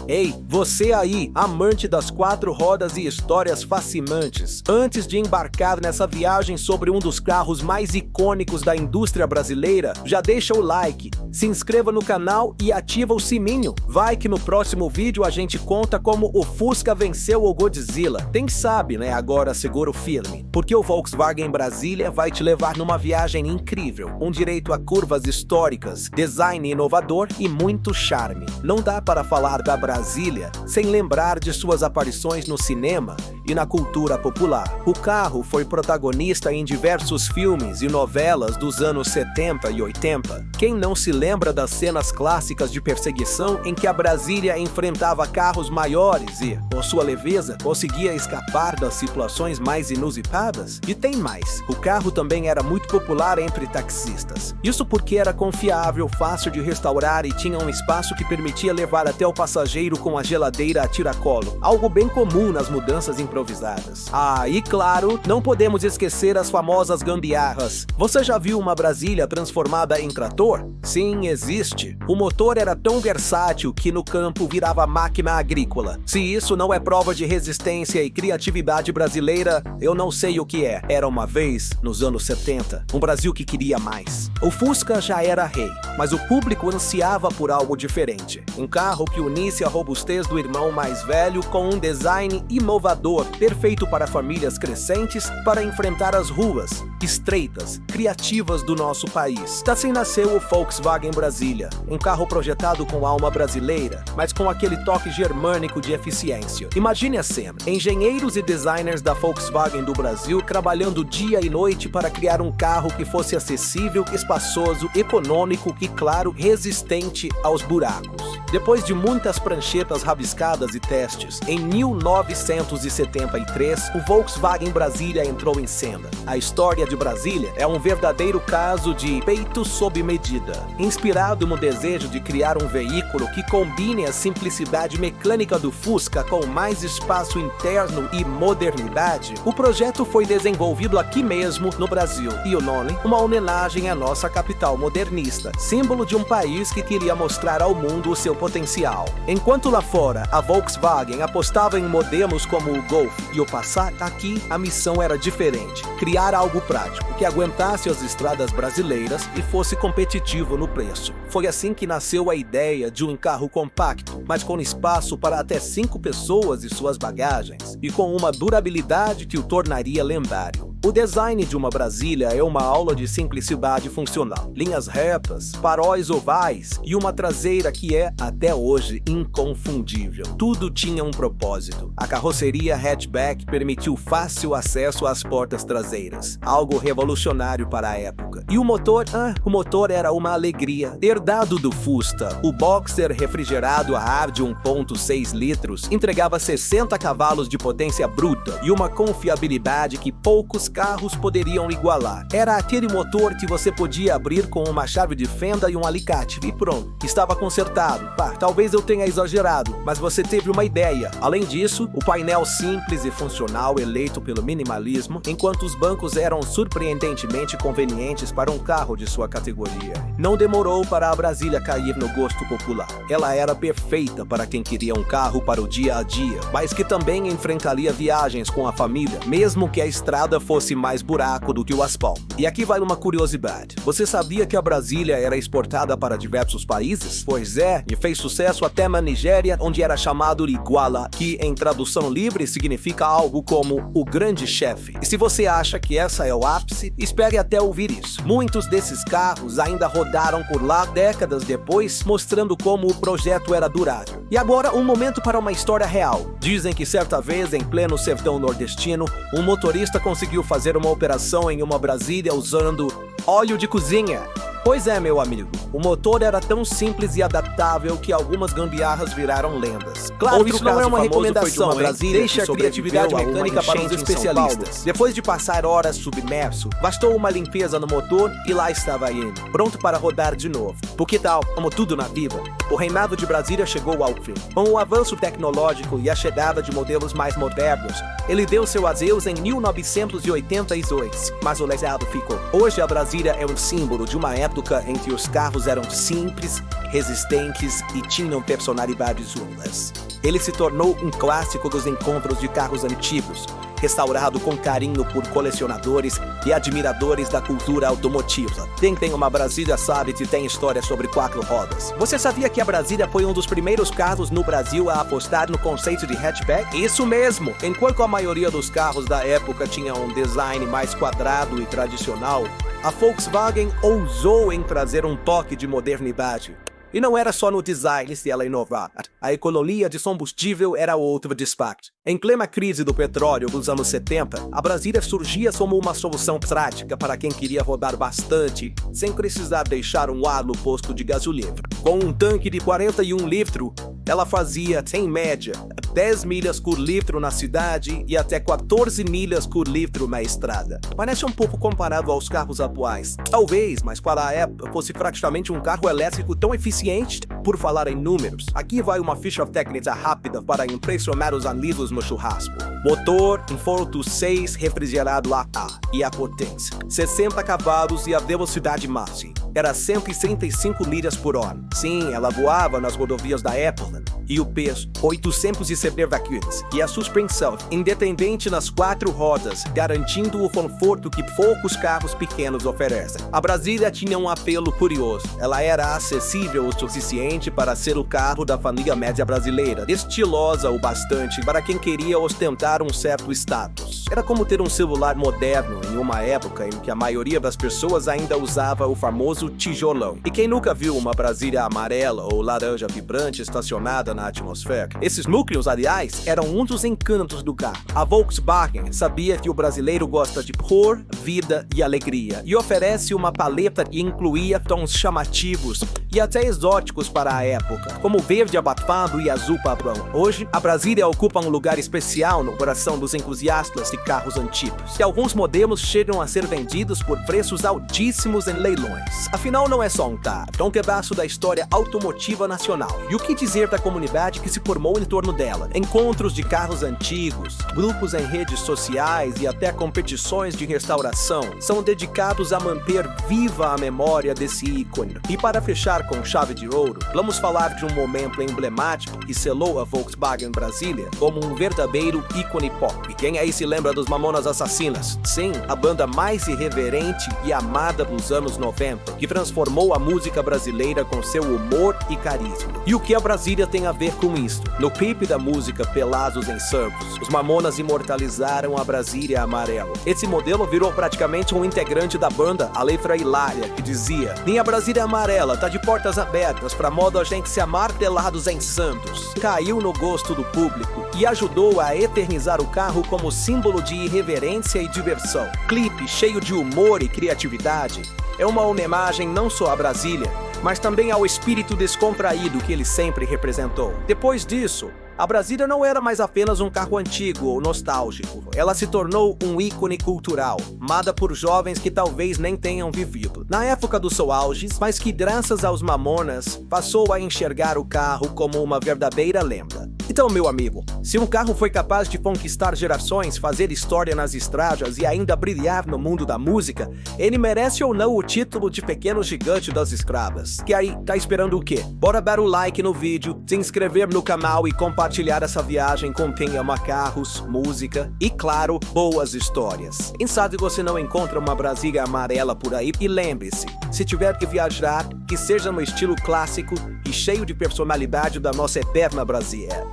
Ei, você aí, amante das 4 rodas e histórias fascinantes. Antes de embarcar nessa viagem sobre um dos carros mais icônicos da indústria brasileira, já deixa o like, se inscreva no canal e ativa o sininho. Vai que no próximo vídeo a gente conta como o Fusca venceu o Godzilla. Quem sabe, né? Agora segura o firme, porque o Volkswagen Brasília vai te levar numa viagem incrível, com direito a curvas históricas, design inovador e muito charme. Não dá para falar da Brasília sem lembrar de suas aparições no cinema e na cultura popular. O carro foi protagonista em diversos filmes e novelas dos anos 70 e 80. Quem não se lembra das cenas clássicas de perseguição em que a Brasília enfrentava carros maiores e, com sua leveza, conseguia escapar das situações mais inusitadas? E tem mais, o carro também era muito popular entre taxistas. Isso porque era confiável, fácil de restaurar e tinha um espaço que permitia levar até o passageiro com a geladeira a tiracolo, algo bem comum nas mudanças improvisadas. Ah, e claro, não podemos esquecer as famosas gambiarras. Você já viu uma Brasília transformada em trator? Sim, existe. O motor era tão versátil que no campo virava máquina agrícola. Se isso não é prova de resistência e criatividade brasileira, eu não sei o que é. Era uma vez, nos anos 70, um Brasil que queria mais. O Fusca já era rei, mas o público ansiava por algo diferente. Um carro que unisse a robustez do irmão mais velho com um design inovador, perfeito para famílias crescentes para enfrentar as ruas estreitas, criativas do nosso país. Assim nasceu o Volkswagen Brasília, um carro projetado com alma brasileira, mas com aquele toque germânico de eficiência. Imagine a cena: engenheiros e designers da Volkswagen do Brasil trabalhando dia e noite para criar um carro que fosse acessível, espaçoso, econômico e, claro, resistente aos buracos. Depois de muitas pranchetas rabiscadas e testes, em 1973, o Volkswagen Brasília entrou em cena. A história de Brasília é um verdadeiro caso de feito sob medida. Inspirado no desejo de criar um veículo que combine a simplicidade mecânica do Fusca com mais espaço interno e modernidade, o projeto foi desenvolvido aqui mesmo no Brasil. E o nome? Uma homenagem à nossa capital modernista, símbolo de um país que queria mostrar ao mundo o seu potencial. Enquanto lá fora a Volkswagen apostava em modelos como o Golf e o Passat, aqui a missão era diferente: criar algo prático que aguentasse as estradas brasileiras e fosse competitivo no preço. Foi assim que nasceu a ideia de um carro compacto, mas com espaço para até 5 pessoas e suas bagagens, e com uma durabilidade que o tornaria lendário. O design de uma Brasília é uma aula de simplicidade funcional. Linhas retas, faróis ovais e uma traseira que é, até hoje, inconfundível. Tudo tinha um propósito. A carroceria hatchback permitiu fácil acesso às portas traseiras, algo revolucionário para a época. E o motor? O motor era uma alegria. Herdado do Fusca, o Boxer refrigerado a ar de 1.6 litros entregava 60 cavalos de potência bruta e uma confiabilidade que poucos carros poderiam igualar. Era aquele motor que você podia abrir com uma chave de fenda e um alicate e pronto, estava consertado. Talvez eu tenha exagerado, mas você teve uma ideia. Além disso, o painel simples e funcional eleito pelo minimalismo, enquanto os bancos eram surpreendentemente convenientes para um carro de sua categoria. Não demorou para a Brasília cair no gosto popular. Ela era perfeita para quem queria um carro para o dia a dia, mas que também enfrentaria viagens com a família, mesmo que a estrada fosse mais buraco do que o asfalto. E aqui vai uma curiosidade: você sabia que a Brasília era exportada para diversos países? Pois é, e fez sucesso até na Nigéria, onde era chamado Iguala, que em tradução livre significa algo como o grande chefe. E se você acha que essa é o ápice, espere até ouvir isso. Muitos desses carros ainda rodaram por lá décadas depois, mostrando como o projeto era durável. E agora, um momento para uma história real. Dizem que certa vez, em pleno sertão nordestino, um motorista conseguiu fazer uma operação em uma Brasília usando óleo de cozinha. Pois é, meu amigo, o motor era tão simples e adaptável que algumas gambiarras viraram lendas. Claro, isso não é uma recomendação, deixa a criatividade mecânica para os especialistas. Depois de passar horas submerso, bastou uma limpeza no motor e lá estava ele, pronto para rodar de novo. Por que tal, como tudo na vida, o reinado de Brasília chegou ao fim. Com o avanço tecnológico e a chegada de modelos mais modernos, ele deu seu adeus em 1982, mas o legado ficou. Hoje a Brasília é um símbolo de uma época época em que os carros eram simples, resistentes e tinham personalidades únicas. Ele se tornou um clássico dos encontros de carros antigos, restaurado com carinho por colecionadores e admiradores da cultura automotiva. Quem tem uma Brasília sabe que tem história sobre 4 rodas. Você sabia que a Brasília foi um dos primeiros carros no Brasil a apostar no conceito de hatchback? Isso mesmo! Enquanto a maioria dos carros da época tinha um design mais quadrado e tradicional, a Volkswagen ousou em trazer um toque de modernidade. E não era só no design se ela inovar. A economia de combustível era outro destaque. Em plena crise do petróleo dos anos 70, a Brasília surgia como uma solução prática para quem queria rodar bastante, sem precisar deixar um ar no posto de gasolina. Com um tanque de 41 litros, ela fazia, em média, 10 milhas por litro na cidade e até 14 milhas por litro na estrada. Parece um pouco comparado aos carros atuais. Talvez, mas para a época, fosse praticamente um carro elétrico tão eficiente. Por falar em números, aqui vai uma ficha técnica rápida para impressionar os amigos no churrasco. Motor, um Fortus 6 refrigerado a ar e a potência, 60 cavalos e a velocidade máxima. Era 165 milhas por hora. Sim, ela voava nas rodovias da Apple. E o peso, 870 quilos. E a suspensão, independente nas 4 rodas, garantindo o conforto que poucos carros pequenos oferecem. A Brasília tinha um apelo curioso. Ela era acessível o suficiente para ser o carro da família média brasileira, estilosa o bastante para quem queria ostentar um certo status. Era como ter um celular moderno em uma época em que a maioria das pessoas ainda usava o famoso tijolão. E quem nunca viu uma Brasília amarela ou laranja vibrante estacionada na atmosfera? Esses núcleos, aliás, eram um dos encantos do carro. A Volkswagen sabia que o brasileiro gosta de cor, vida e alegria, e oferece uma paleta que incluía tons chamativos e até exóticos para a época, como verde abafado e azul padrão. Hoje, a Brasília ocupa um lugar especial no coração dos entusiastas de carros antigos, e alguns modelos chegam a ser vendidos por preços altíssimos em leilões. Afinal, não é só um carro, é um pedaço da história automotiva nacional. E o que dizer da comunidade que se formou em torno dela? Encontros de carros antigos, grupos em redes sociais e até competições de restauração são dedicados a manter viva a memória desse ícone. E para fechar com chave de ouro, vamos falar de um momento emblemático que selou a Volkswagen Brasília como um verdadeiro ícone pop. Quem aí se lembra dos Mamonas Assassinas? Sim, a banda mais irreverente e amada dos anos 90, que transformou a música brasileira com seu humor e carisma. E o que a Brasília tem a ver com isso? No clipe da música Pelados em Santos, os Mamonas imortalizaram a Brasília amarela. Esse modelo virou praticamente um integrante da banda, a letra hilária, que dizia: minha Brasília amarela tá de portas abertas pra modo a gente se amar pelados em Santos. Caiu no gosto do público e ajudou a eternizar o carro como símbolo de irreverência e diversão. Clipe cheio de humor e criatividade é uma homenagem não só à Brasília, mas também ao espírito descontraído que ele sempre representou. Depois disso, a Brasília não era mais apenas um carro antigo ou nostálgico. Ela se tornou um ícone cultural, amada por jovens que talvez nem tenham vivido na época do seu auge, mas que graças aos Mamonas passou a enxergar o carro como uma verdadeira lenda. Então, meu amigo, se um carro foi capaz de conquistar gerações, fazer história nas estradas e ainda brilhar no mundo da música, ele merece ou não o título de pequeno gigante das estradas. Que aí, tá esperando o quê? Bora dar o like no vídeo, se inscrever no canal e compartilhar essa viagem com quem ama carros, música e, claro, boas histórias. Quem sabe você não encontra uma Brasília amarela por aí? E lembre-se, se tiver que viajar, que seja no estilo clássico e cheio de personalidade da nossa eterna Brasília.